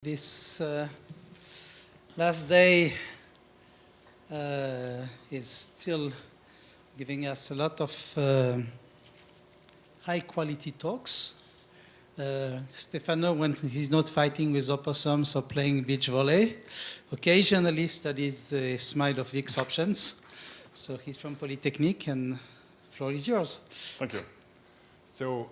This last day is still giving us a lot of high-quality talks. Stefano, when he's not fighting with opossums or playing beach volley, occasionally studies the smile of Vix options. So he's from Polytechnique, and the floor is yours. Thank you. So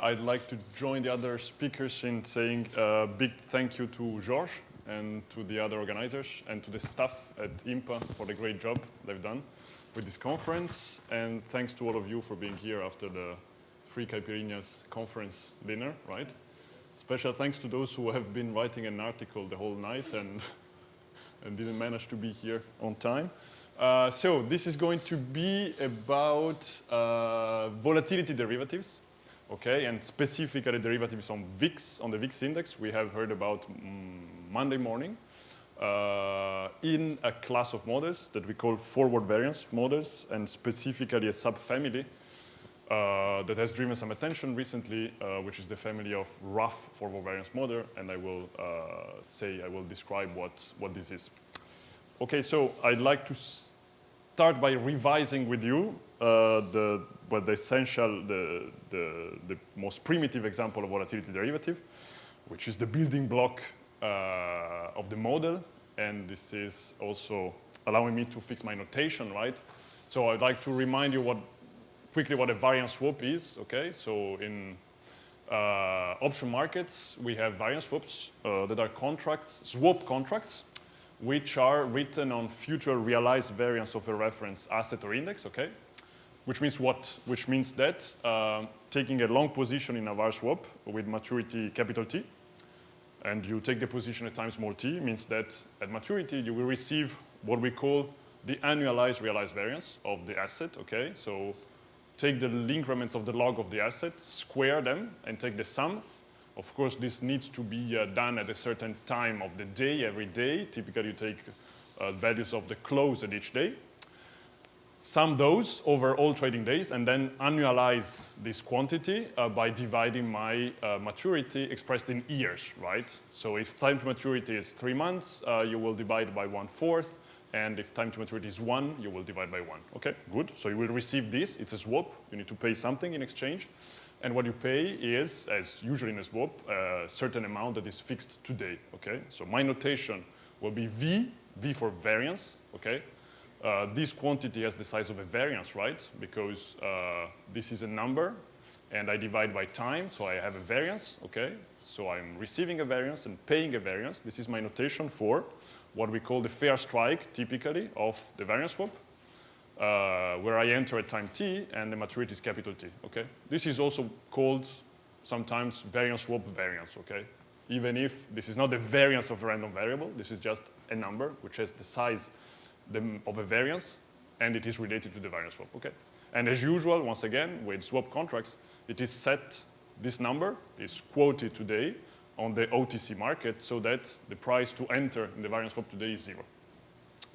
I'd like to join the other speakers in saying a big thank you to Georges and to the other organizers and to the staff at IMPA for the great job they've done with this conference. And thanks to all of you for being here after the Free Caipirinhas conference dinner, right? Special thanks to those who have been writing an article the whole night and didn't manage to be here on time. So this is going to be about volatility derivatives, okay, and specifically derivatives on VIX, on the VIX index. We have heard about Monday morning in a class of models that we call forward variance models, and specifically a subfamily that has driven some attention recently, which is the family of rough forward variance model, and I will describe what this is. Okay, so I'd like to start by revising with you the most primitive example of volatility derivative, which is the building block of the model, and this is also allowing me to fix my notation, right? So I'd like to remind you quickly what a variance swap is, okay? So in option markets, we have variance swaps that are swap contracts, which are written on future realized variance of a reference asset or index, okay? Which means what? Which means that taking a long position in a var swap with maturity capital T, and you take the position at time small t, means that at maturity you will receive what we call the annualized realized variance of the asset, okay? So take the increments of the log of the asset, square them, and take the sum. Of course, this needs to be done at a certain time of the day, every day. Typically, you take values of the close at each day. Sum those over all trading days, and then annualize this quantity by dividing my maturity expressed in years, right? So if time to maturity is 3 months, you will divide by 1/4. And if time to maturity is 1, you will divide by 1. Okay, good. So you will receive this. It's a swap. You need to pay something in exchange. And what you pay is, as usually in a swap, a certain amount that is fixed today, okay? So my notation will be V for variance, okay? This quantity has the size of a variance, right? Because this is a number, and I divide by time, so I have a variance, okay? So I'm receiving a variance and paying a variance. This is my notation for what we call the fair strike, typically, of the variance swap. Where I enter at time t, and the maturity is capital T, okay? This is also called sometimes variance swap variance, okay? Even if this is not the variance of a random variable, this is just a number which has the size of a variance, and it is related to the variance swap, okay? And as usual, once again, with swap contracts, it is set, this number is quoted today on the OTC market so that the price to enter in the variance swap today is 0.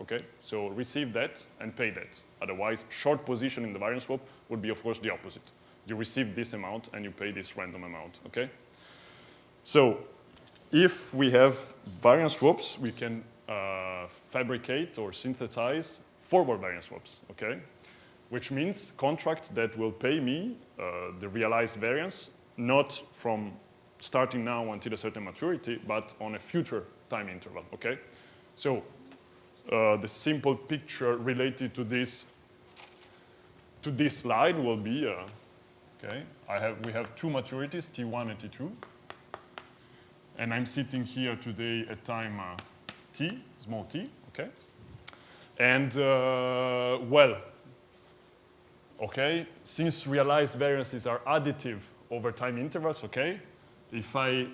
Okay, so receive that and pay that. Otherwise, short position in the variance swap would be, of course, the opposite. You receive this amount and you pay this random amount, okay? So if we have variance swaps, we can fabricate or synthesize forward variance swaps, okay? Which means contracts that will pay me the realized variance, not from starting now until a certain maturity, but on a future time interval, okay? So the simple picture related to this slide will be, okay, we have two maturities, T1 and T2. And I'm sitting here today at time T, small t, okay? And, well, okay, since realized variances are additive over time intervals, okay, if I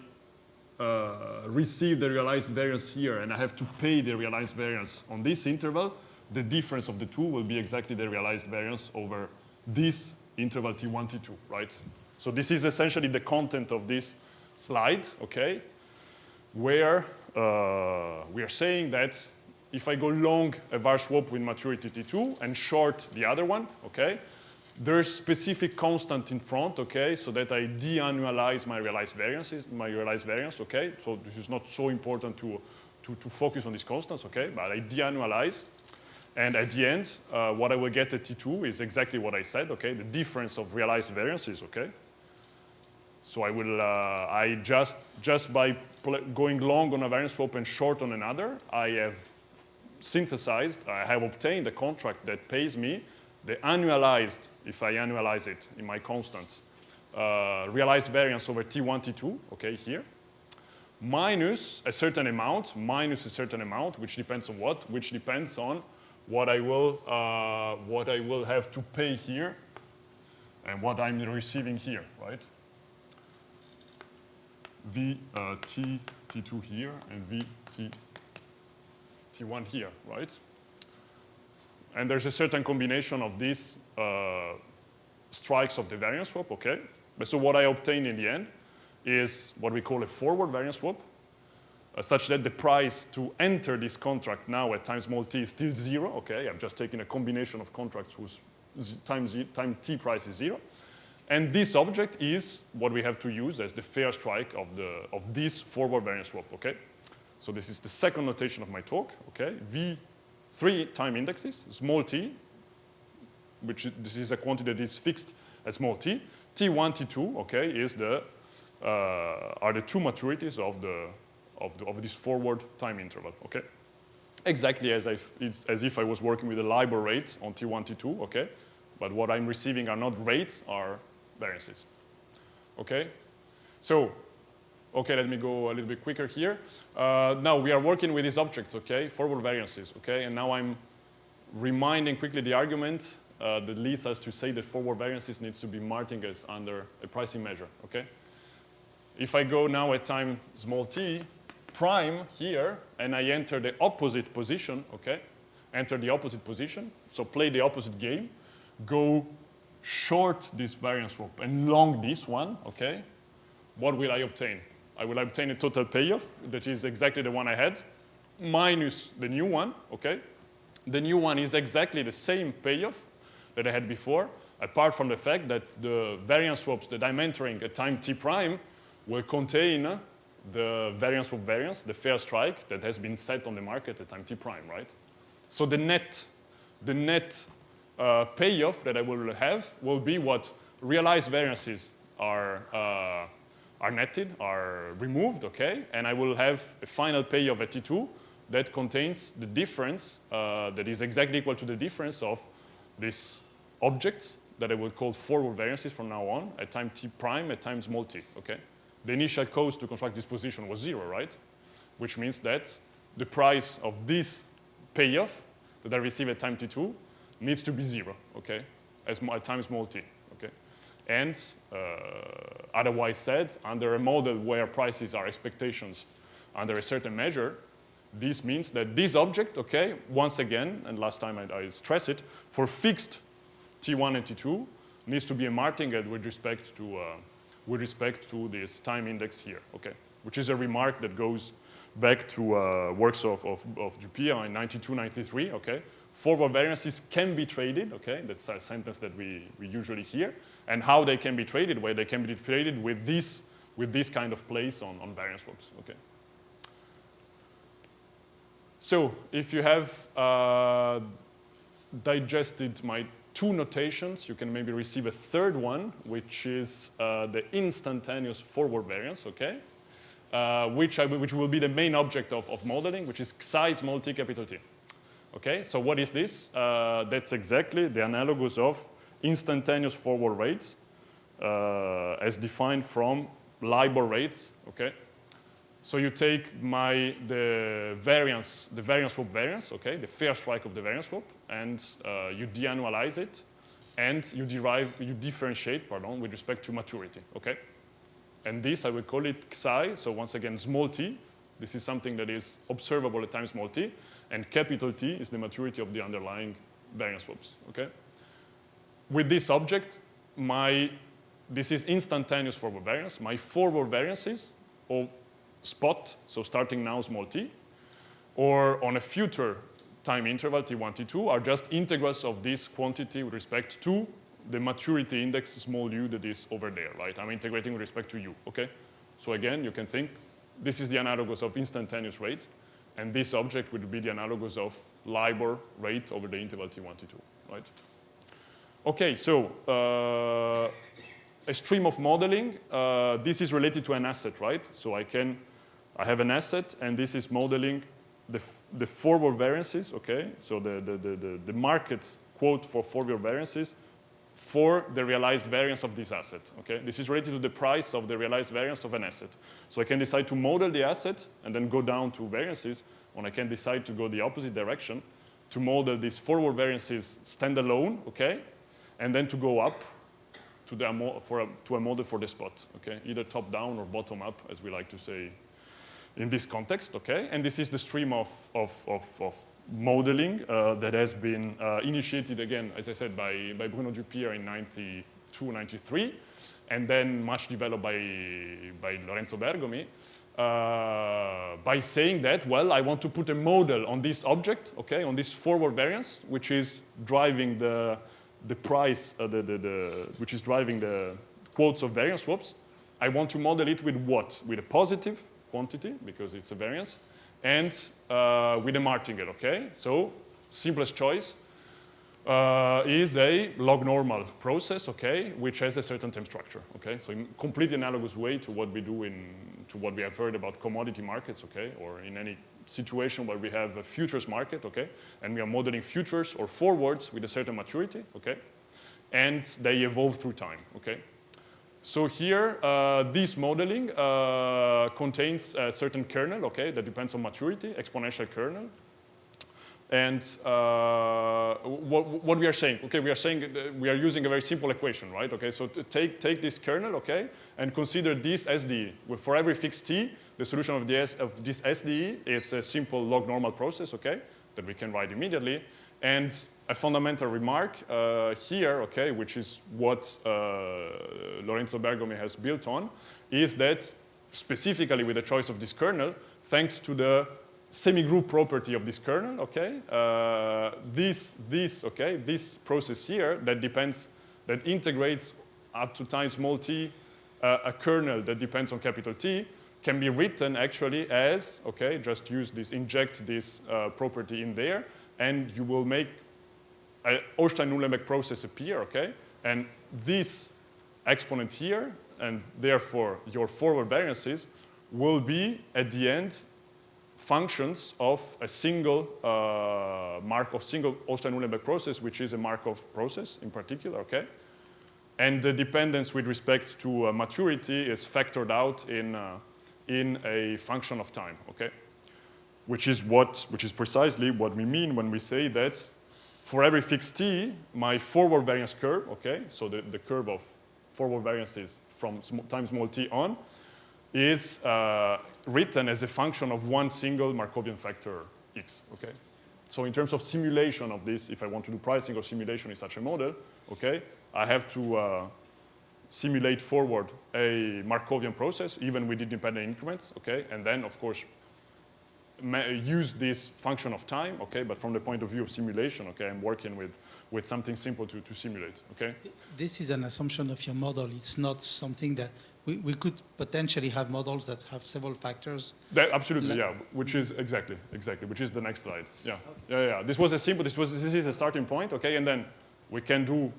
receive the realized variance here and I have to pay the realized variance on this interval, the difference of the two will be exactly the realized variance over this interval T1, T2, right? So this is essentially the content of this slide, okay, where we are saying that if I go long a var swap with maturity T2 and short the other one, okay, there's specific constant in front, okay, so that I de-annualize my realized variance, okay? So this is not so important to focus on these constants, okay? But I de-annualize, and at the end, what I will get at T2 is exactly what I said, okay? The difference of realized variances, okay? So I will, just by going long on a variance swap and short on another, I have obtained a contract that pays me the annualized, if I annualize it in my constants, realized variance over T1, T2, okay, here, minus a certain amount, which depends on what? Which depends on what I will have to pay here and what I'm receiving here, right? V T, T2 here, and V T, T1 here, right? And there's a certain combination of these strikes of the variance swap, okay? But so what I obtain in the end is what we call a forward variance swap, such that the price to enter this contract now at time small t is still 0, okay? I've just taken a combination of contracts whose time t price is 0. And this object is what we have to use as the fair strike of this forward variance swap, okay? So this is the second notation of my talk, okay? V3 time indexes, small t, this is a quantity that is fixed at small t. T1, T2, okay, are the two maturities of this forward time interval, okay? Exactly as if I was working with a LIBOR rate on T1, T2, okay? But what I'm receiving are not rates, are variances, okay? So, okay, let me go a little bit quicker here. Now we are working with these objects, okay? Forward variances, okay? And now I'm reminding quickly the argument that leads us to say that forward variances needs to be marked as under a pricing measure, okay? If I go now at time small t prime here, and I enter the opposite position, okay? Enter the opposite position, so play the opposite game, go short this variance swap and long this one, okay? What will I obtain? I will obtain a total payoff that is exactly the one I had, minus the new one, okay? The new one is exactly the same payoff that I had before, apart from the fact that the variance swaps that I'm entering at time t prime will contain the variance swap variance, the fair strike that has been set on the market at time t prime, right? So the net payoff that I will have will be what realized variances are netted, are removed, okay? And I will have a final payoff at T2 that contains the difference that is exactly equal to the difference of these objects that I will call forward variances from now on at time t prime at time small t, okay? The initial cost to construct this position was 0, right? Which means that the price of this payoff that I receive at time t2 needs to be 0, okay? At time small t, okay? And otherwise said, under a model where prices are expectations under a certain measure, this means that this object, okay, once again, and last time I stress it, for fixed T1 and T2 needs to be a martingale with respect to this time index here, okay? Which is a remark that goes back to works of Dupia in 92, 93, okay? Forward variances can be traded, okay? That's a sentence that we usually hear. And how they can be traded? Well, they can be traded with this kind of place on variance swaps, okay? So if you have digested my two notations, you can maybe receive a third one, which is the instantaneous forward variance, okay? Which will be the main object of modeling, which is psi small t capital T. Okay, so what is this? That's exactly the analogous of instantaneous forward rates as defined from LIBOR rates, okay? So you take the variance swap variance, okay, the fair strike of the variance swap, and you de-annualize it, and you differentiate, with respect to maturity, okay? And this, I will call it psi, so once again, small t. This is something that is observable at time small t, and capital T is the maturity of the underlying variance swaps, okay? With this object, this is instantaneous forward variance. My forward variances of spot, so starting now small t, or on a future time interval, T1, T2, are just integrals of this quantity with respect to the maturity index small u that is over there, right? I'm integrating with respect to u, okay? So again, you can think this is the analogous of instantaneous rate, and this object would be the analogous of LIBOR rate over the interval t1, t2, right? Okay, so a stream of modeling, this is related to an asset, right? So I have an asset, and this is modeling the forward variances, okay? So the market quote for forward variances for the realized variance of this asset, okay? This is related to the price of the realized variance of an asset. So I can decide to model the asset and then go down to variances, or I can decide to go the opposite direction to model these forward variances standalone, okay? And then to go up to a model for the spot, okay? Either top down or bottom up, as we like to say in this context, okay? And this is the stream of modeling that has been initiated, again, as I said, by Bruno Dupier in 92, 93, and then much developed by Lorenzo Bergomi, by saying that, well, I want to put a model on this object, okay, on this forward variance, which is driving the price, which is driving the quotes of variance swaps. I want to model it with what? With a positive quantity, because it's a variance, and with a martingale, okay? So simplest choice is a Lognormal process, okay, which has a certain time structure, okay? So in completely analogous way to what we do to what we have heard about commodity markets, okay, or in any situation where we have a futures market, okay, and we are modeling futures or forwards with a certain maturity, okay, and they evolve through time, okay? So here, this modeling contains a certain kernel, okay, that depends on maturity, exponential kernel. And what we are saying, okay, we are saying we are using a very simple equation, right? Okay, so take this kernel, okay, and consider this SDE. For every fixed t, the solution of this SDE is a simple log-normal process, okay, that we can write immediately. And a fundamental remark here, okay, which is what Lorenzo Bergomi has built on, is that specifically with the choice of this kernel, thanks to the semi-group property of this kernel, okay, this process here that integrates up to time small t a kernel that depends on capital T can be written actually as, okay, just inject this property in there, and you will make a Holstein-Uhlenbeck process appear, okay? And this exponent here, and therefore your forward variances, will be at the end functions of a single single Holstein-Uhlenbeck process, which is a Markov process in particular, okay? And the dependence with respect to maturity is factored out in a function of time, okay? Which is precisely what we mean when we say that for every fixed t, my forward variance curve, okay, so the curve of forward variances from time small t on, is written as a function of one single Markovian factor x, okay? So in terms of simulation of this, if I want to do pricing or simulation in such a model, okay, I have to simulate forward a Markovian process, even with independent increments, okay? And then, of course, use this function of time, okay? But from the point of view of simulation, okay, I'm working with something simple to simulate, okay? This is an assumption of your model. It's not something that we could potentially have models that have several factors. Absolutely, yeah. Which is exactly. Which is the next slide. Yeah, okay. Yeah. This is a starting point, okay, and then we can do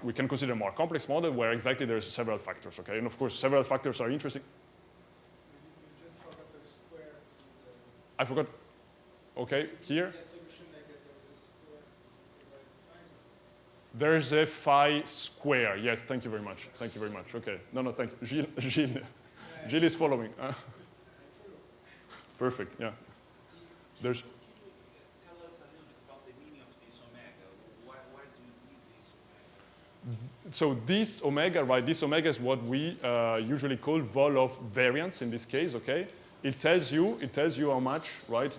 we can consider a more complex model where exactly there's several factors, okay, and of course several factors are interesting. You just forgot the square. I forgot. Okay, here. There's a phi square. Yes, thank you very much. Thank you very much. Okay. No, thank you. Gilles is following. Perfect, yeah. There's. Can you tell us a little bit about the meaning of this omega? Why do you need this omega? So this omega, right, this omega is what we usually call vol of variance in this case, okay? It tells you how much, right,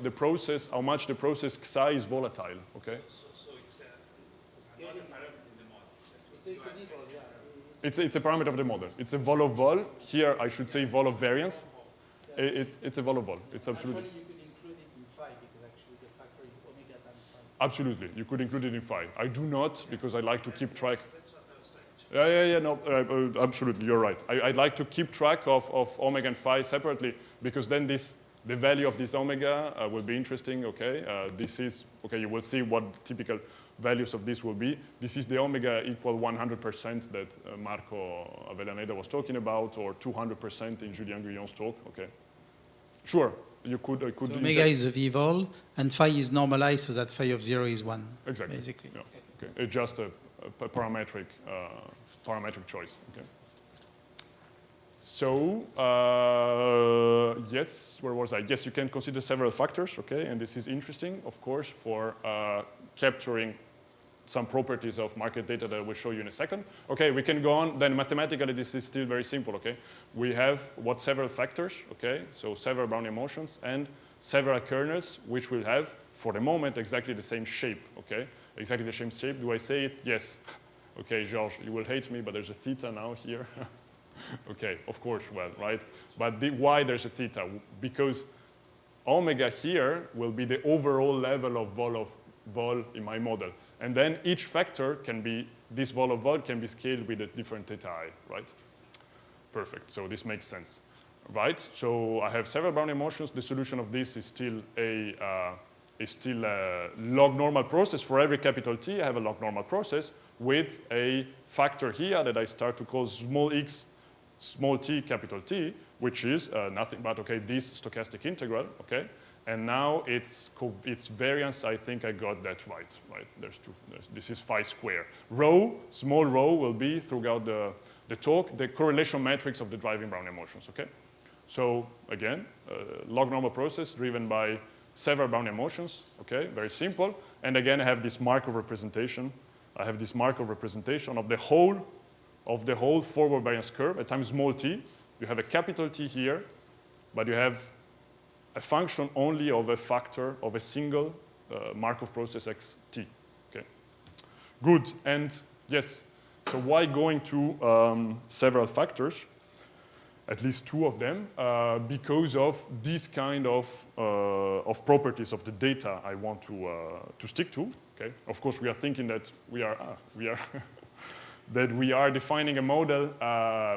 how much the process psi is volatile, okay? So it's another parameter in the model. It's a parameter of the model. It's a vol of vol. Here I should say vol of variance. It's a vol of vol. It's absolutely. Actually, you could include it in phi because actually the factor is omega times phi. Absolutely, you could include it in phi. I do not, because I like to keep track. That's what I was trying to. Yeah, no, absolutely, you're right. I'd like to keep track of omega and phi separately, because then the value of this omega will be interesting, okay? This is, okay, you will see what typical values of this will be. This is the omega equal 100% that Marco Avellaneda was talking about, or 200% in Julien Guyon's talk, okay? Sure, you could So omega is a v-vol, and phi is normalized so that phi of 0 is 1, exactly. basically. Yeah. Okay. It's just a parametric choice, okay? So, yes, where was I? Yes, you can consider several factors, okay? And this is interesting, of course, for capturing some properties of market data that I will show you in a second. Okay, we can go on. Then mathematically, this is still very simple, okay? We have several factors, okay? So several Brownian motions and several kernels, which will have, for the moment, exactly the same shape, okay? Exactly the same shape. Do I say it? Yes. Okay, Georges, you will hate me, but there's a theta now here. Okay, of course, well, right? But why there's a theta? Because omega here will be the overall level of vol in my model. And then each factor can be, this vol of vol can be scaled with a different theta I, right? Perfect, so this makes sense, right? So I have several Brownian motions. The solution of this is still a log-normal process. For every capital T, I have a log-normal process with a factor here that I start to call small x, small t, capital T, which is nothing but, okay, this stochastic integral, okay? And now its variance, I think I got that right? This is phi square. Rho, small rho, will be, throughout the talk, the correlation matrix of the driving Brownian motions, okay? So, again, log-normal process driven by several Brownian motions, okay? Very simple. And again, I have this Markov representation. I have this Markov representation of the whole forward variance curve at time small t. You have a capital T here, but you have a function only of a factor of a single Markov process xt. Okay, good. And yes, so why going to several factors? At least two of them, because of this kind of properties of the data I want to stick to. Okay, of course we are thinking that we are that we are defining a model.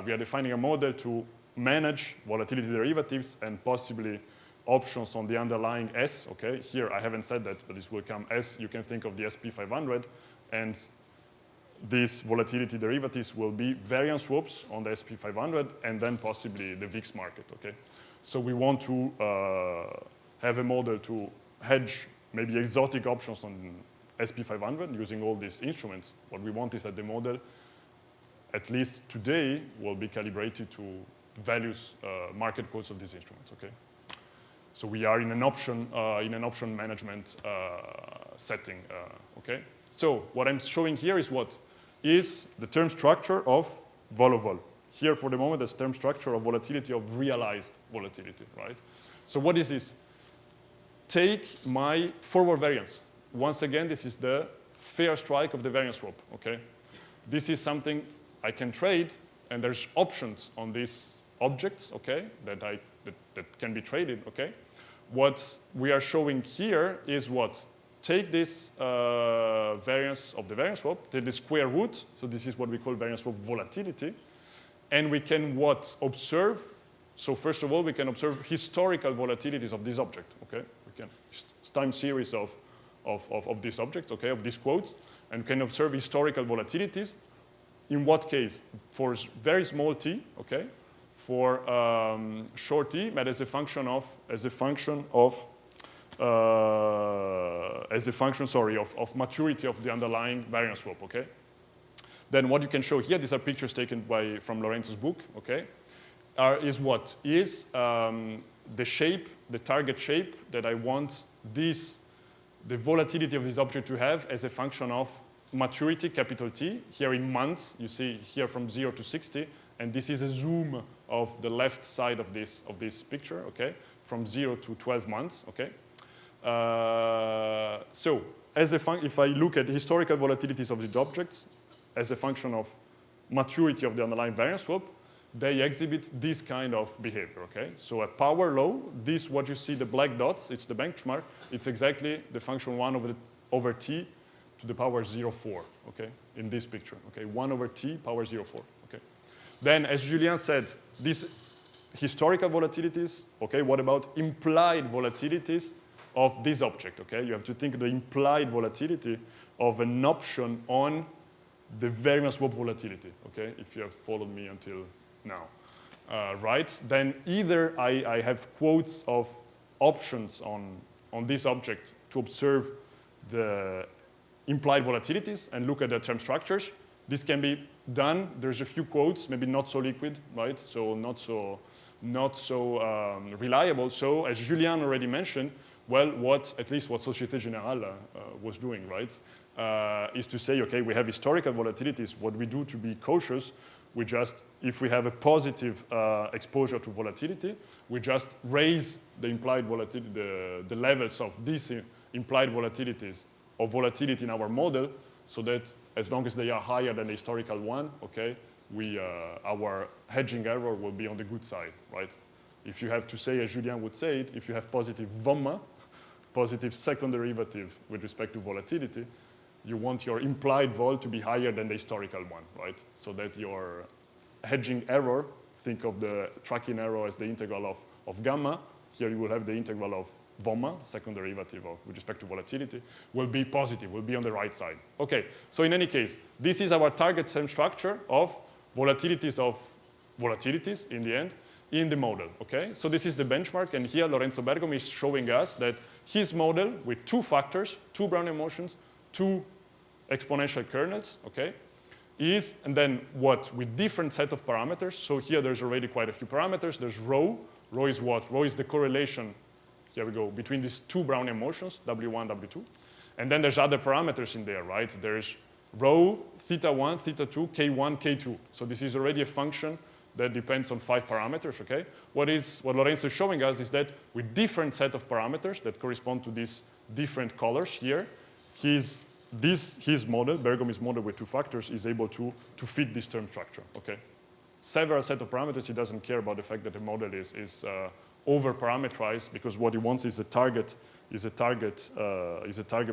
We are defining a model to manage volatility derivatives and possibly options on the underlying S, okay? Here, I haven't said that, but this will come S. You can think of the SP500, and these volatility derivatives will be variance swaps on the SP500, and then possibly the VIX market, okay? So we want to have a model to hedge maybe exotic options on SP500 using all these instruments. What we want is that the model, at least today, will be calibrated to values, market codes of these instruments, okay? So we are in an option management setting, okay? So what I'm showing here is what? Is the term structure of vol-of-vol. Here for the moment, that's term structure of volatility of realized volatility, right? So what is this? Take my forward variance. Once again, this is the fair strike of the variance swap, okay? This is something I can trade, and there's options on these objects, okay, that can be traded, okay? What we are showing here is what? Take this variance of the variance swap, take the square root, so this is what we call variance swap volatility, and we can what? Observe. So first of all, we can observe historical volatilities of this object, okay? We can time series of these objects, okay, of these quotes, and can observe historical volatilities. In what case? For very small t, okay? For short t, but as a function of maturity of the underlying variance swap, okay? Then what you can show here, these are pictures taken from Lorenzo's book, okay? Is what? Is the shape, the target shape that I want the volatility of this object to have as a function of maturity, capital T, here in months, you see here from 0 to 60, and this is a zoom of the left side of this picture, okay, from 0 to 12 months, okay. So if I look at historical volatilities of these objects as a function of maturity of the underlying variance swap, they exhibit this kind of behavior, okay? So a power law, this what you see, the black dots, it's the benchmark, it's exactly the function 1 of the over t to the power 0.4, okay, in this picture, okay, 1 over t power 0.4, okay. Then, as Julien said, these historical volatilities, okay, what about implied volatilities of this object, okay? You have to think of the implied volatility of an option on the variance swap volatility, okay, if you have followed me until now, right? Then either I have quotes of options on this object to observe the implied volatilities and look at the term structures. This can be done. There's a few quotes, maybe not so liquid, right? So not so reliable. So as Julien already mentioned, well, at least what Société Générale was doing, right, is to say, okay, we have historical volatilities. What we do to be cautious, we just, if we have a positive exposure to volatility, we just raise the implied volatility, the levels of these implied volatilities of volatility in our model, so that as long as they are higher than the historical one, okay, our hedging error will be on the good side, right? If you have to say, as Julien would say it, if you have positive VOMA, positive second derivative with respect to volatility, you want your implied vol to be higher than the historical one, right? So that your hedging error, think of the tracking error as the integral of gamma. Here you will have the integral of VOMA, second derivative with respect to volatility, will be positive, will be on the right side. Okay, so in any case, this is our target term structure of volatilities in the end in the model, okay? So this is the benchmark, and here Lorenzo Bergomi is showing us that his model with two factors, two Brownian motions, two exponential kernels, okay, is, and then what, with different set of parameters. So here there's already quite a few parameters. There's rho. Rho is what? Rho is the correlation, here we go, between these two Brownian motions, W1, W2. And then there's other parameters in there, right? There's rho, theta1, theta2, k1, k2. So this is already a function that depends on 5 parameters, okay? What Lorenzo is showing us is that with different set of parameters that correspond to these different colors here, his model, Bergomi's model with two factors, is able to fit this term structure, okay? Several set of parameters, he doesn't care about the fact that the model is over-parameterized, because what he wants is a target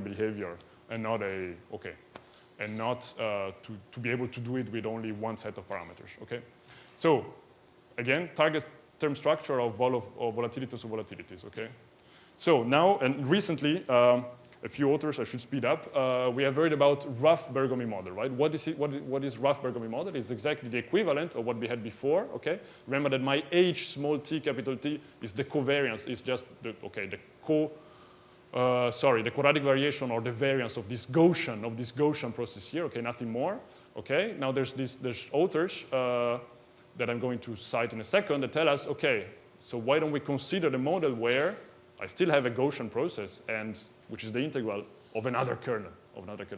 behavior and not to be able to do it with only one set of parameters, okay? So, again, target term structure of volatilities, okay? So now, and recently, a few authors, I should speed up, we have heard about rough Bergomi model, right? What is rough Bergomi model? It's exactly the equivalent of what we had before, okay? Remember that my h small t capital T is the covariance, is just the quadratic variation or the variance of this Gaussian process here, okay, nothing more, okay? Now there's authors that I'm going to cite in a second that tell us, okay, so why don't we consider the model where I still have a Gaussian process, and which is the integral of another kernel.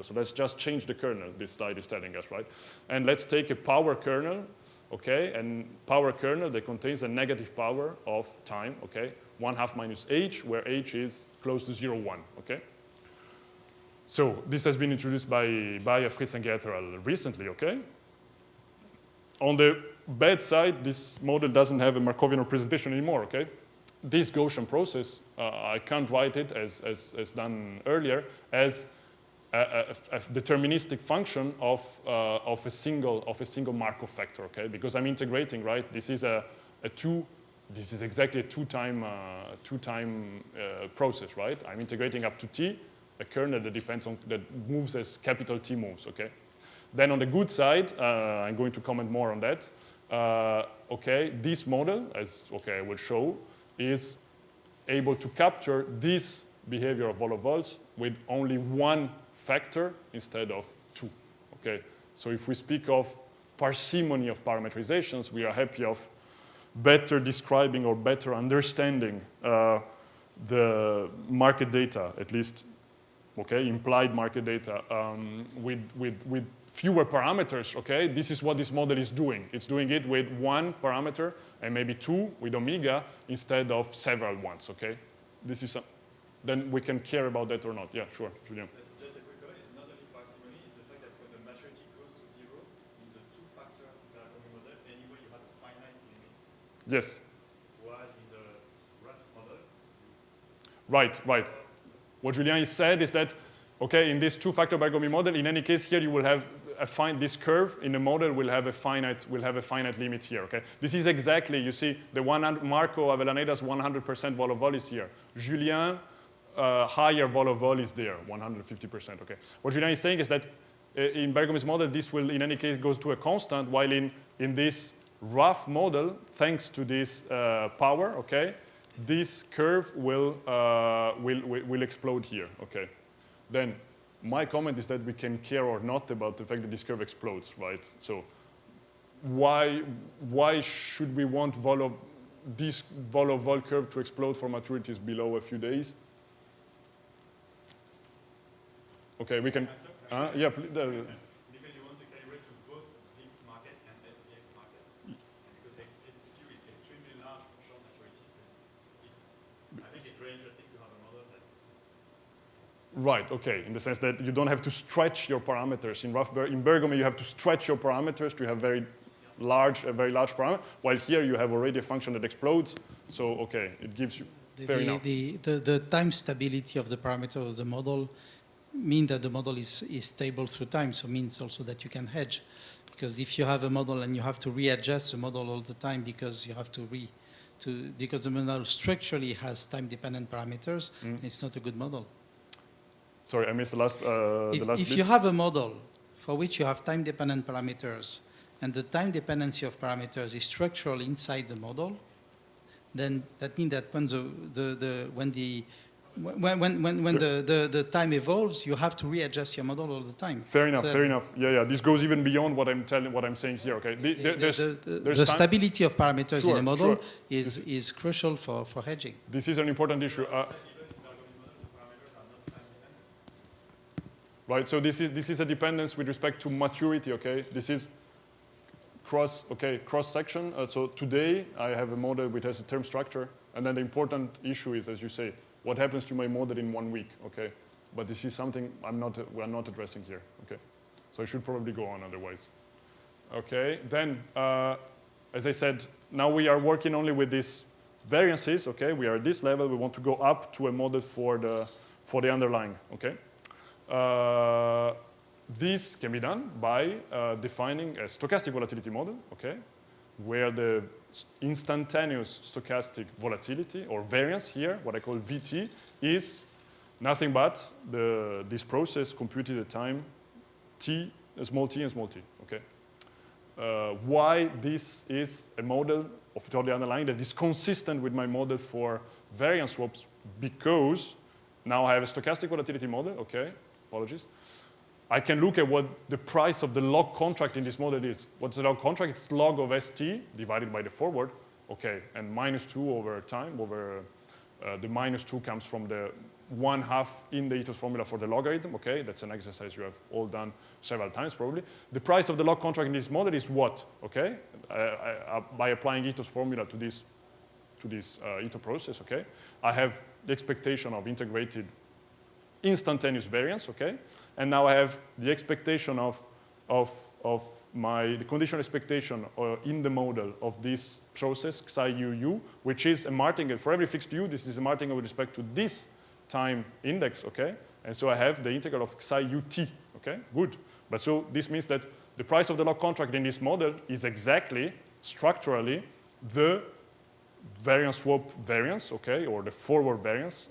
So let's just change the kernel, this slide is telling us, right? And let's take a power kernel, okay, and power kernel that contains a negative power of time, okay, 1/2 minus h, where h is close to 0.1, okay? So this has been introduced by Fritz and Gerterl recently, okay? On the bad side, this model doesn't have a Markovian representation anymore, okay? This Gaussian process, I can't write it as done earlier as a deterministic function of a single Markov factor, okay? Because I'm integrating, right? This is this is exactly a two-time process, right? I'm integrating up to t, a kernel that moves as capital T moves, okay? Then on the good side, I'm going to comment more on that. Okay, this model, I will show, is able to capture this behavior of vol-of-vols with only one factor instead of two, okay? So if we speak of parsimony of parameterizations, we are happy of better describing or better understanding the market data, at least, okay, implied market data with fewer parameters, okay? This is what this model is doing. It's doing it with one parameter and maybe two with omega instead of several ones, okay? This is, then we can care about that or not. Yeah, sure, Julien. Just a quick comment, it's not only parsimony, it's the fact that when the maturity goes to 0, in the two-factor Bergomi model, anyway, you have a finite limit. Yes. Whereas in the rough model, Right. What Julien has said is that Okay, in this two-factor Bergomi model, in any case here you will have this curve in the model will have a finite limit here. Okay, this is exactly, you see the Marco Avellaneda's 100% vol is here. Julien higher vol is there, 150%. Okay, what Julien is saying is that in Bergomi's model this will in any case goes to a constant, while in this rough model, thanks to this power, okay, this curve will explode here. Okay. Then my comment is that we can care or not about the fact that this curve explodes, right? So why should we want this vol curve to explode for maturities below a few days? Okay, we can. Yeah. Because you want to calibrate to both VIX market and SPX market. And because the skew is extremely large for short maturities. I think it's very interesting to have a model that. Right, okay, in the sense that you don't have to stretch your parameters. In Bergomi, you have to stretch your parameters to have a very large parameter, while here you have already a function that explodes. So, okay, it gives you, fair enough. The time stability of the parameter of the model mean that the model is stable through time, so means also that you can hedge. Because if you have a model and you have to readjust the model all the time because you have because the model structurally has time-dependent parameters, it's not a good model. Sorry, I missed the last If bit. you have a model for which you have time-dependent parameters and the time dependency of parameters is structural inside the model, then that means that when the time evolves, you have to readjust your model all the time. Fair enough, So fair enough. Yeah. This goes even beyond what I'm saying here. Okay. The stability of parameters in a model Sure. is crucial for hedging. This is an important issue. Right. So this is a dependence with respect to maturity. Okay. This is cross section. So today I have a model which has a term structure, and then the important issue is, as you say, what happens to my model in 1 week, okay? But this is something we're not addressing here, okay? So I should probably go on otherwise. Okay, then, as I said, now we are working only with these variances, okay? We are at this level, we want to go up to a model for the underlying, okay? This can be done by defining a stochastic volatility model, okay? Where the instantaneous stochastic volatility or variance here, what I call VT, is nothing but this process computed at time t, small t and small t, okay? Why this is a model of the underlying that is consistent with my model for variance swaps, because now I have a stochastic volatility model, okay, apologies. I can look at what the price of the log contract in this model is. What's the log contract? It's log of ST divided by the forward, okay, and -2 over time, the -2 comes from the 1/2 in the ethos formula for the logarithm, okay, that's an exercise you have all done several times probably. The price of the log contract in this model is what, okay, by applying ethos formula to this ethos process, okay, I have the expectation of integrated instantaneous variance, okay, and now I have the expectation the conditional expectation in the model of this process, psi u, which is a martingale. For every fixed u, this is a martingale with respect to this time index, okay? And so I have the integral of psi ut, okay? Good. But so this means that the price of the log contract in this model is exactly, structurally, the variance swap variance, okay, or the forward variance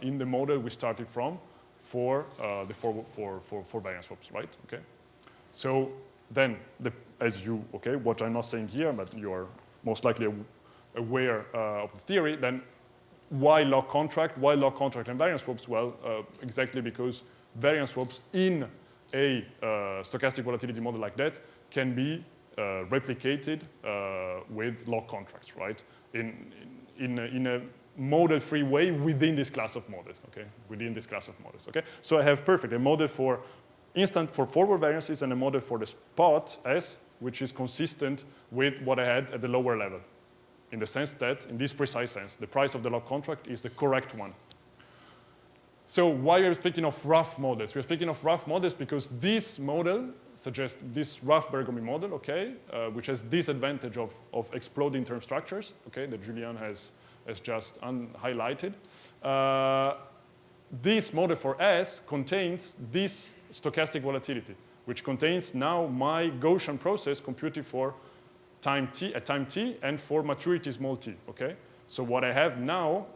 in the model we started from for variance swaps, right? Okay. So then, what I'm not saying here, but you are most likely aware of the theory. Then, why log contract? Why log contract and variance swaps? Well, exactly because variance swaps in a stochastic volatility model like that can be replicated with log contracts, right? In a model-free way within this class of models, okay? Within this class of models, okay? So I have a model for forward variances and a model for the spot S, which is consistent with what I had at the lower level, in the sense that, in this precise sense, the price of the log contract is the correct one. So why are we speaking of rough models? We're speaking of rough models because this model suggests this rough Bergomi model, okay, which has this advantage of exploding term structures, okay, that Julien has just highlighted. this model for S contains this stochastic volatility, which contains now my Gaussian process computed for time t, at time t, and for maturity small t, okay? So what I have now,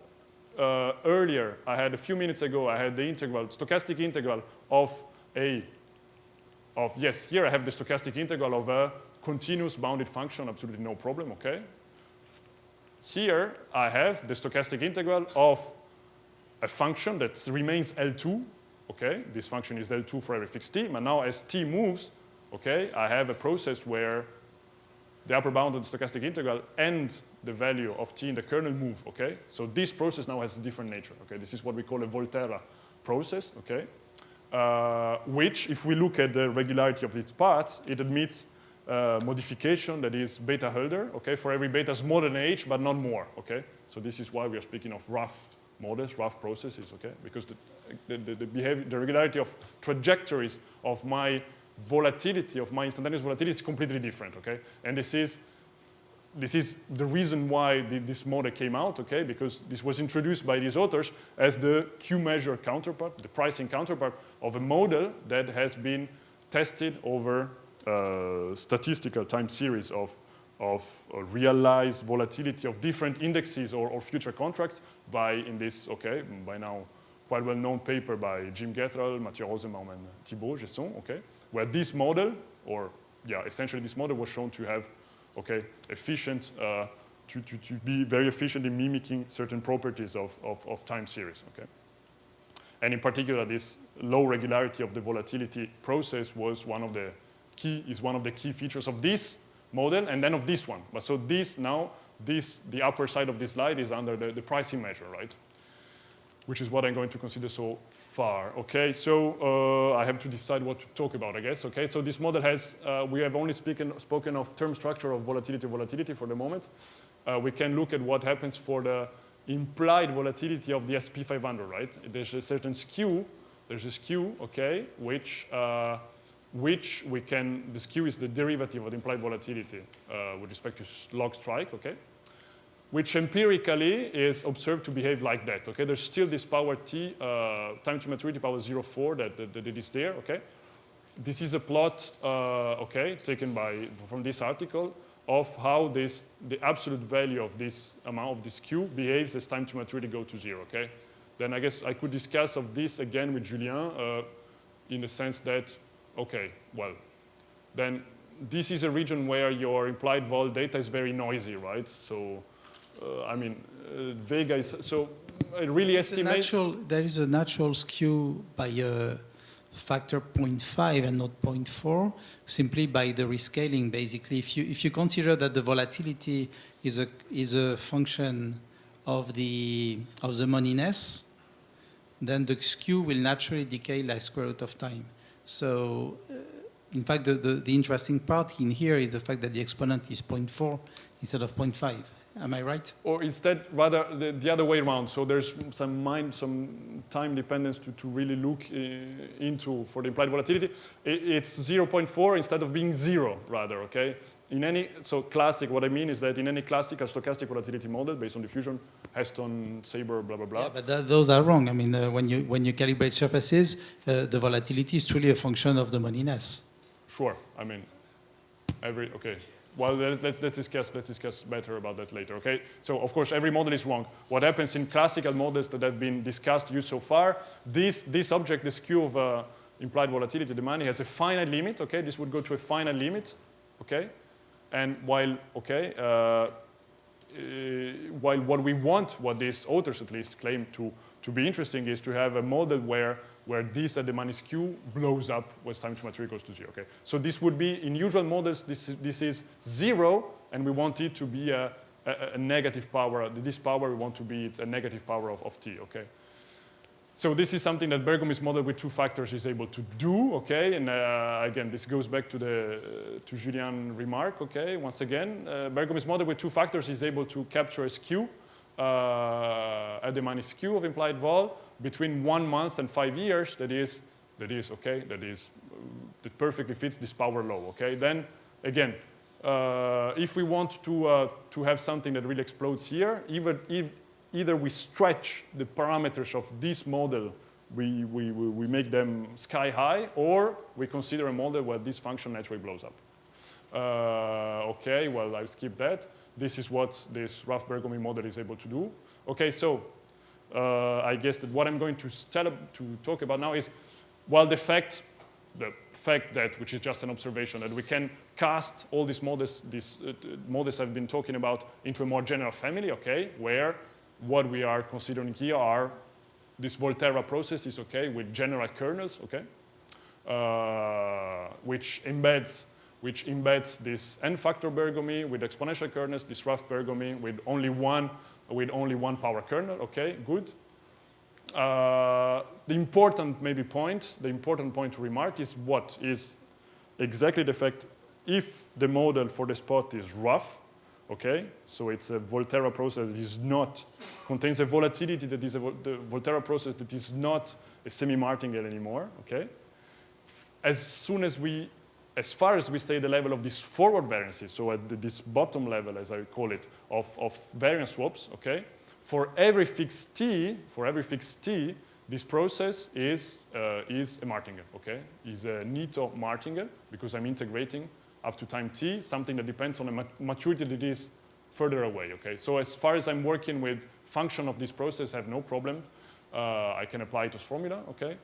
earlier, I had a few minutes ago, I had the integral, stochastic integral of yes, here I have the stochastic integral of a continuous bounded function, absolutely no problem, okay? Here I have the stochastic integral of a function that remains L2, okay? This function is L2 for every fixed t, but now as t moves, okay, I have a process where the upper bound of the stochastic integral and the value of t in the kernel move, okay? So this process now has a different nature, okay? This is what we call a Volterra process, okay? Which, if we look at the regularity of its parts, it admits modification that is beta Hölder, okay, for every beta smaller than h, but not more, okay? So this is why we are speaking of rough models, rough processes, okay? Because the regularity of trajectories of my volatility, of my instantaneous volatility is completely different, okay? And this is the reason why this model came out, okay? Because this was introduced by these authors as the Q-measure counterpart, the pricing counterpart of a model that has been tested over statistical time series of realized volatility of different indexes or future contracts by, in this, okay, by now quite well-known paper by Jim Gethrell, Mathieu Rosenbaum, and Thibault Gesson, okay, where this model, or yeah, essentially this model was shown to have, okay, efficient, to be very efficient in mimicking certain properties of time series, okay. And in particular, this low regularity of the volatility process was one of the key features of this model and then of this one. But so this now, the upper side of this slide is under the pricing measure, right? Which is what I'm going to consider so far, okay? So I have to decide what to talk about, I guess, okay? So this model has, we have only spoken of term structure of volatility for the moment. We can look at what happens for the implied volatility of the SP500, right? There's a certain skew, okay, which we can, the skew is the derivative of the implied volatility with respect to log strike, okay? Which empirically is observed to behave like that, okay? There's still this power t, time to maturity power 0.4 that is there, okay? This is a plot, okay, taken from this article of how the absolute value of this amount of this Q behaves as time to maturity go to 0, okay? Then I guess I could discuss of this again with Julien in the sense that, okay, well, then this is a region where your implied vol data is very noisy, right? So, I mean, Vega is, so it really estimates. There is a natural skew by a factor 0.5 and not 0.4, simply by the rescaling, basically. If you consider that the volatility is a function of the moneyness, then the skew will naturally decay like square root of time. So, in fact, the interesting part in here is the fact that the exponent is 0.4 instead of 0.5. Am I right? Or instead, rather, the other way around. So there's some time dependence to really look into for the implied volatility. It's 0.4 instead of being 0, rather, okay? So classic, what I mean is that in any classical stochastic volatility model based on diffusion, Heston, Saber, blah, blah, blah. Yeah, but those are wrong. I mean, when you calibrate surfaces, the volatility is truly a function of the moneyness. Sure. I mean, okay. Well, let's discuss better about that later, okay? So, of course, every model is wrong. What happens in classical models that have been discussed, used so far, this object, the skew of implied volatility, the money, has a finite limit, okay? This would go to a finite limit, okay? And while what we want, what these authors at least claim to be interesting, is to have a model where this at the money skew blows up when time to maturity goes to 0, okay? So this would be, in usual models, this is 0, and we want it to be a negative power. This power, we want to be a negative power of t, okay? So this is something that Bergomi's model with two factors is able to do, okay? And again, this goes back to Julian's remark, okay? Once again, Bergomi's model with two factors is able to capture a skew, at the money skew of implied vol between 1 month and 5 years. That perfectly fits this power law, okay? Then again, if we want to have something that really explodes here, either we stretch the parameters of this model, we make them sky high, or we consider a model where this function naturally blows up. Okay, well, I'll skip that. This is what this rough Bergomi model is able to do. Okay, so I guess that what I'm going to talk about now is, well, the fact that, which is just an observation, that we can cast all these models I've been talking about into a more general family, okay, where what we are considering here are these Volterra processes, okay, with general kernels, okay, which embeds this n-factor Bergomi with exponential kernels, this rough Bergomi with only one power kernel, okay, good. The important point to remark is what is exactly the fact if the model for the spot is rough, okay, so it's a Volterra process that contains a volatility that is the Volterra process that is not a semi-martingale anymore, okay. As far as we stay at the level of these forward variances, so at this bottom level, as I call it, of variance swaps, okay, for every fixed t, this process is a martingale, okay? Is a Nito martingale because I'm integrating up to time t, something that depends on a maturity that is further away, okay? So as far as I'm working with function of this process, I have no problem. I can apply Ito's formula, okay?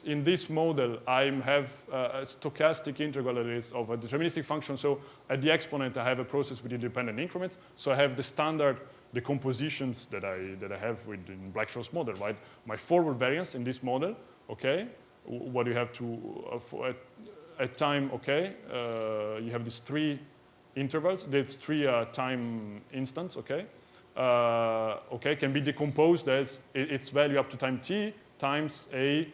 In this model, I have a stochastic integral that is of a deterministic function. So at the exponent, I have a process with independent increments. So I have the standard decompositions that I have in Black-Scholes model, right? My forward variance in this model, okay? What you have to, at time, okay? You have these three intervals, there's three time instants, okay? Okay, can be decomposed as its value up to time t times a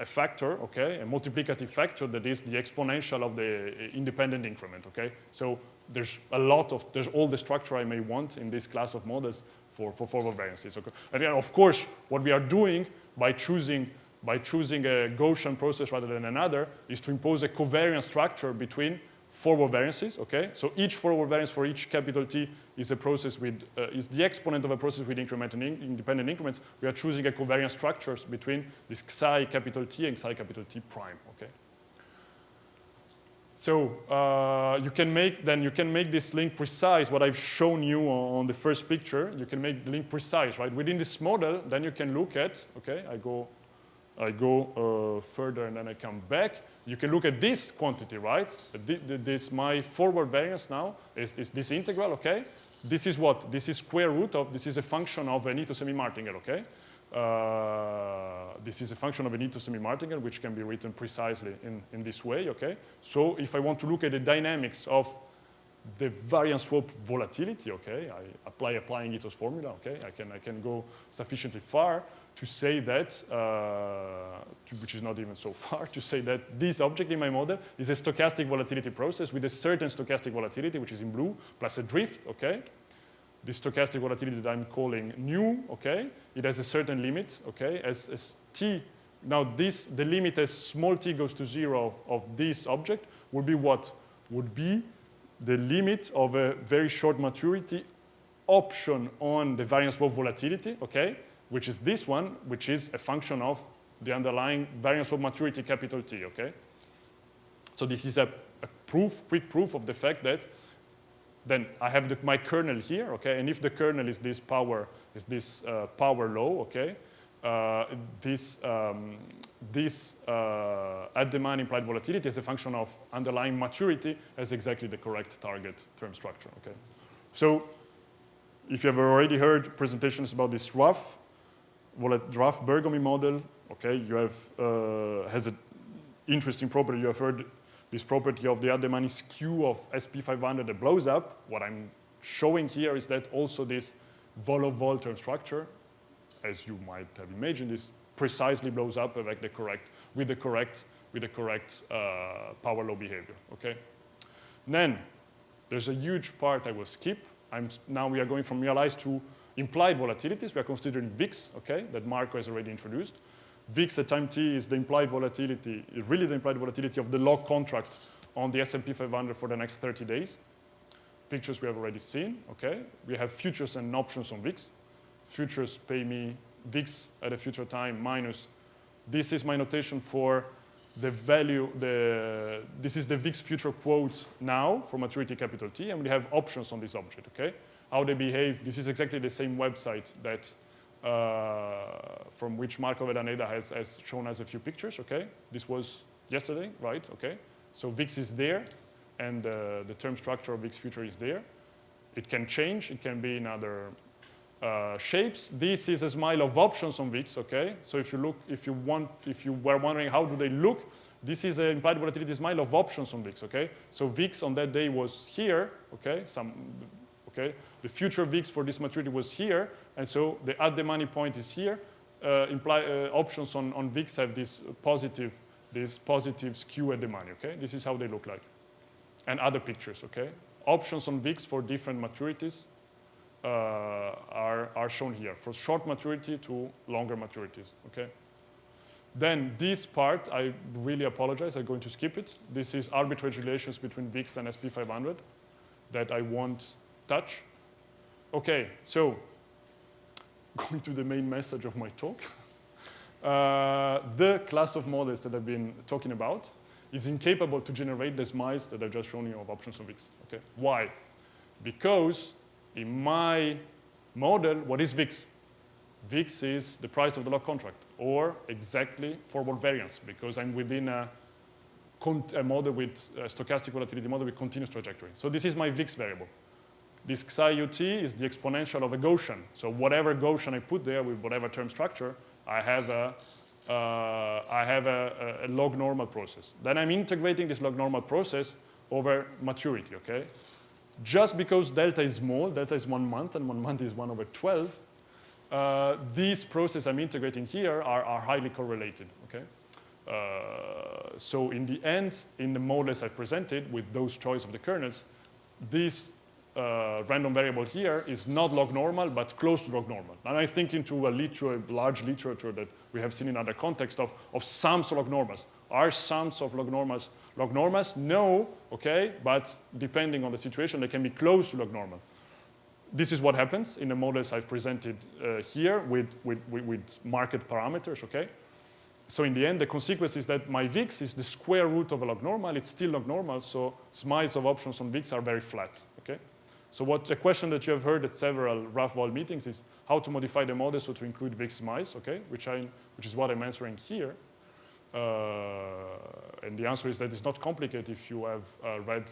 factor, okay, a multiplicative factor that is the exponential of the independent increment, okay? So there's all the structure I may want in this class of models for forward variances, okay? And then, of course, what we are doing by choosing a Gaussian process rather than another is to impose a covariance structure between forward variances, okay? So each forward variance for each capital T is a process with, is the exponent of a process with independent increments. We are choosing a covariance structures between this psi capital T and psi capital T prime, okay? So you can make this link precise, what I've shown you on the first picture. You can make the link precise, right? Within this model, then you can look at, okay, I go further and then I come back. You can look at this quantity, right? This my forward variance now is this integral, okay? This is what? This is square root of, this is a function of an Ito semi-martingale, okay? This is a function of an Ito semi-martingale, which can be written precisely in this way, okay? So if I want to look at the dynamics of the variance swap volatility, okay, applying Ito's formula, okay, I can go sufficiently far to say that, which is not even so far, to say that this object in my model is a stochastic volatility process with a certain stochastic volatility, which is in blue, plus a drift, okay? This stochastic volatility that I'm calling nu, okay? It has a certain limit, okay? As t, now the limit as small t goes to 0 of this object would be what? Would be the limit of a very short maturity option on the variance swap volatility, okay? Which is this one, which is a function of the underlying variance swap maturity capital T, okay? So this is a quick proof of the fact that then I have my kernel here, okay? And if the kernel is this power law, okay? This at demand implied volatility as a function of underlying maturity as exactly the correct target term structure, okay? So if you have already heard presentations about this rough Bergomi model, okay, you have has an interesting property. You have heard this property of the Ademani skew of SP500 that blows up. What I'm showing here is that also this vol-of-vol term structure, as you might have imagined, this precisely blows up with the correct power law behavior. Okay. Then there's a huge part I will skip. Now we are going from realized to implied volatilities. We are considering VIX, okay, that Marco has already introduced. VIX at time t is the implied volatility, really the implied volatility of the log contract on the S&P 500 for the next 30 days. pictures we have already seen, okay? We have futures and options on VIX. Futures pay me VIX at a future time minus, this is my notation for the value, this is the VIX future quote now for maturity capital T, and we have options on this object, okay? How they behave, this is exactly the same website that from which Marco Vedaneda has shown us a few pictures, okay? This was yesterday, right, okay? So VIX is there, and the term structure of VIX future is there. It can change, it can be in other shapes. This is a smile of options on VIX, okay? So if you were wondering how do they look, this is an implied volatility smile of options on VIX, okay? So VIX on that day was here, okay? Okay? The future VIX for this maturity was here, and so the at the money point is here. Options on VIX have this positive skew at the money, okay? This is how they look like. And other pictures, okay? Options on VIX for different maturities are shown here, from short maturity to longer maturities, okay? Then this part, I really apologize, I'm going to skip it. This is arbitrage relations between VIX and SP500 that I won't touch. Okay, so going to the main message of my talk. The class of models that I've been talking about is incapable to generate the smiles that I've just shown you of options on VIX, okay? Why? Because in my model, what is VIX? VIX is the price of the log contract, or exactly forward variance, because I'm within a model with a stochastic volatility model with continuous trajectory. So this is my VIX variable. This psi ut is the exponential of a Gaussian. So whatever Gaussian I put there with whatever term structure, I have a log normal process. Then I'm integrating this log normal process over maturity, okay? Just because delta is small, delta is 1 month, and 1 month is 1/12, these processes I'm integrating here are highly correlated, okay? So in the end, in the models I've presented with those choice of the kernels, this random variable here is not log normal, but close to log normal. And I think into a large literature that we have seen in other contexts of sums of log normals. Are sums of log normals log normals? No, okay, but depending on the situation, they can be close to log normal. This is what happens in the models I've presented here with market parameters, okay? So in the end, the consequence is that my VIX is the square root of a log normal. It's still log normal, so smiles of options on VIX are very flat, okay? So a question that you have heard at several rough-vol meetings is how to modify the model so to include VIX smiles, okay? Which is what I'm answering here. And the answer is that it's not complicated if you have read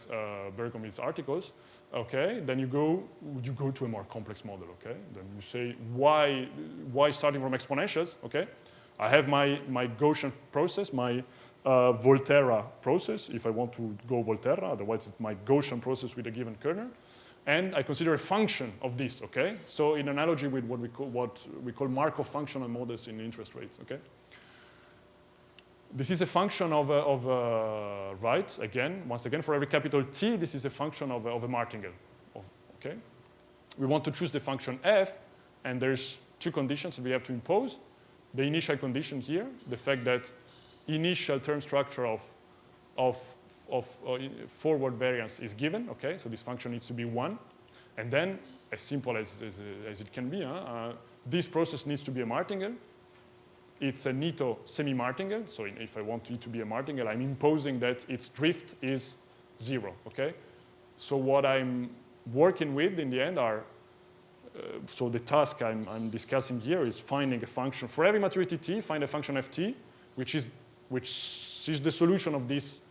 Bergomi's articles, okay? Then you go to a more complex model, okay? Then you say, why starting from exponentials, okay? I have my Gaussian process, my Volterra process, if I want to go Volterra, otherwise it's my Gaussian process with a given kernel. And I consider a function of this, okay? So in analogy with what we call Markov functional models in interest rates, okay? This is a function right, once again, for every capital T, this is a function of a martingale, okay? We want to choose the function f, and there's 2 conditions that we have to impose. The initial condition here, the fact that initial term structure of forward variance is given, okay? So this function needs to be 1. And then, as simple as it can be, this process needs to be a martingale. It's a Nito semi-martingale. So if I want it to be a martingale, I'm imposing that its drift is 0, okay? So what I'm working with in the end are, so the task I'm discussing here is finding a function. For every maturity t, find a function ft, which is the solution of this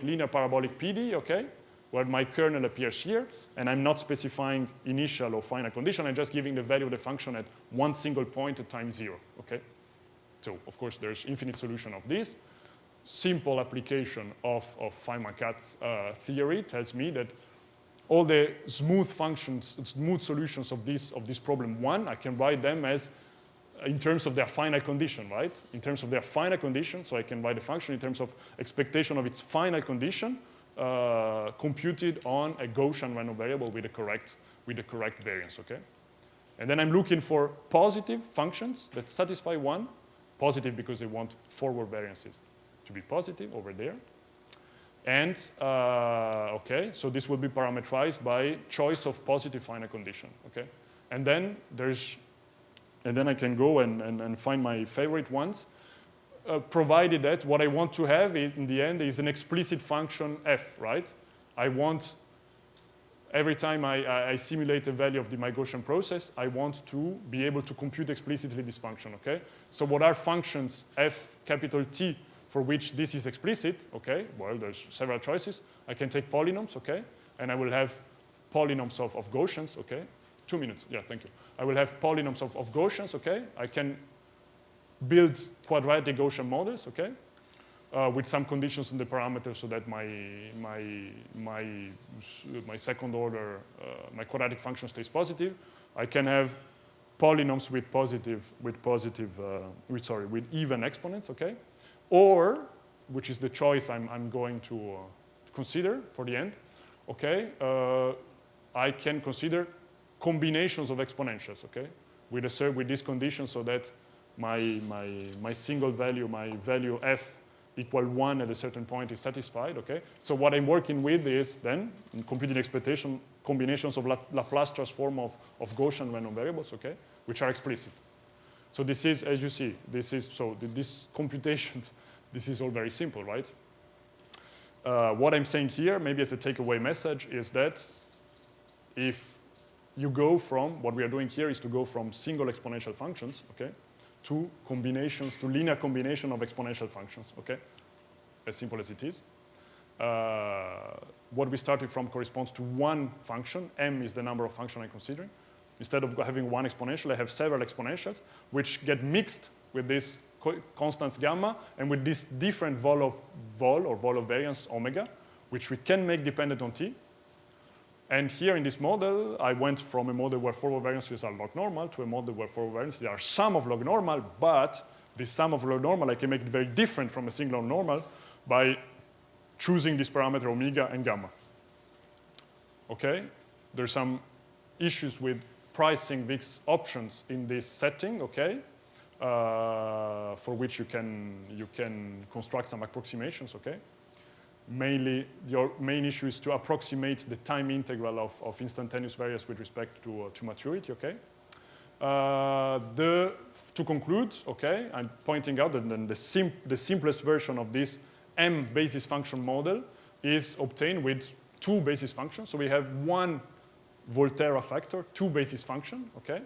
linear parabolic PD, okay? Where my kernel appears here, and I'm not specifying initial or final condition, I'm just giving the value of the function at one single point at time 0, okay? So, of course, there's infinite solution of this. Simple application of Feynman-Katz theory tells me that all the smooth solutions of this problem 1, I can write them as in terms of their final condition, right? In terms of their final condition, so I can write a function in terms of expectation of its final condition, computed on a Gaussian random variable with the correct variance, okay? And then I'm looking for positive functions that satisfy 1, positive because they want forward variances to be positive over there. And, okay, so this will be parameterized by choice of positive finite condition, okay? And then I can go and find my favorite ones, provided that what I want to have in the end is an explicit function f, right? I want, every time I simulate a value of my Gaussian process, I want to be able to compute explicitly this function, okay? So what are functions f capital T for which this is explicit, okay? Well, there's several choices. I can take polynomis, okay? And I will have polynomis of Gaussians, okay? 2 minutes, yeah, thank you. I will have polynomis of Gaussians, okay? I can build quadratic Gaussian models, okay? With some conditions in the parameters so that my second order, my quadratic function stays positive. I can have polynomis with even exponents, okay? Or, which is the choice I'm going to consider for the end, okay? I can consider combinations of exponentials, okay? With this condition so that my single value, my value f equal 1 at a certain point is satisfied, okay? So what I'm working with is then, in computing expectation, combinations of Laplace transform of Gaussian random variables, okay? Which are explicit. So this is, as you see, these computations, this is all very simple, right? What I'm saying here, maybe as a takeaway message, is that if you go from, what we are doing here is to go from single exponential functions, okay, to combinations, to linear combination of exponential functions, okay? As simple as it is. What we started from corresponds to one function. M is the number of functions I'm considering. Instead of having one exponential, I have several exponentials, which get mixed with this constants gamma and with this different vol of variance omega, which we can make dependent on t. And here in this model, I went from a model where forward variances are log-normal to a model where forward variances are sum of log-normal, but this sum of log-normal I can make it very different from a single normal by choosing this parameter omega and gamma. Okay? There's some issues with pricing VIX options in this setting, okay? For which you can construct some approximations, okay? Mainly, your main issue is to approximate the time integral of instantaneous variance with respect to maturity, okay? To conclude, okay, I'm pointing out that the simplest version of this M basis function model is obtained with two basis functions. So we have one Volterra factor, two basis function, okay?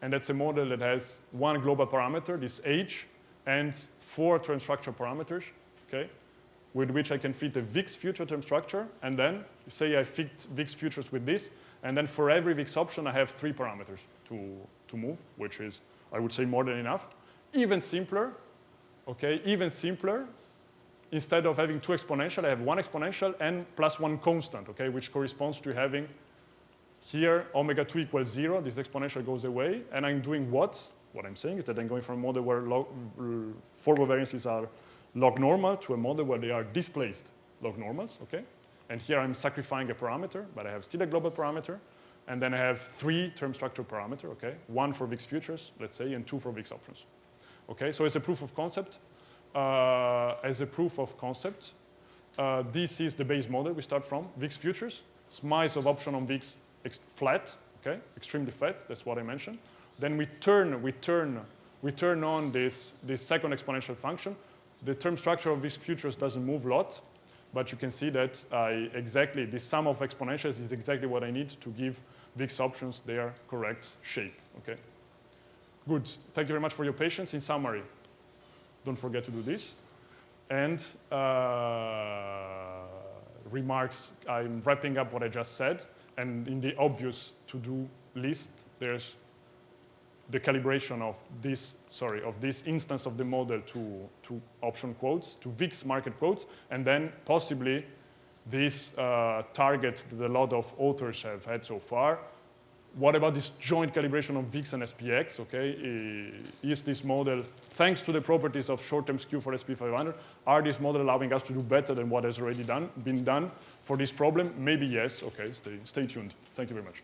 And that's a model that has one global parameter, this H, and 4 term structure parameters, okay? With which I can fit a VIX future term structure, and then say I fit VIX futures with this, and then for every VIX option I have 3 parameters to move, which is, I would say, more than enough. Even simpler, okay, even simpler, instead of having 2 exponential, I have 1 exponential and plus 1 constant, okay, which corresponds to having here omega 2 equals 0, this exponential goes away, and I'm doing what? What I'm saying is that I'm going from a model where forward variances are log normal to a model where they are displaced log normals, okay? And here I'm sacrificing a parameter, but I have still a global parameter, and then I have 3 term structure parameter, okay? 1 for VIX futures, let's say, and 2 for VIX options. Okay, so as a proof of concept, this is the base model we start from, VIX futures, smice of option on VIX flat, okay, extremely flat, that's what I mentioned. Then we turn on this second exponential function. The term structure of VIX futures doesn't move a lot, but you can see that the sum of exponentials is exactly what I need to give VIX options their correct shape, okay? Good, thank you very much for your patience. In summary, don't forget to do this. And remarks, I'm wrapping up what I just said. And in the obvious to-do list, there's the calibration of this instance of the model to option quotes, to VIX market quotes, and then possibly this target that a lot of authors have had so far. What about this joint calibration of VIX and SPX, okay? Is this model, thanks to the properties of short-term skew for SP500, are this model allowing us to do better than what has already been done for this problem? Maybe yes, okay, stay tuned. Thank you very much.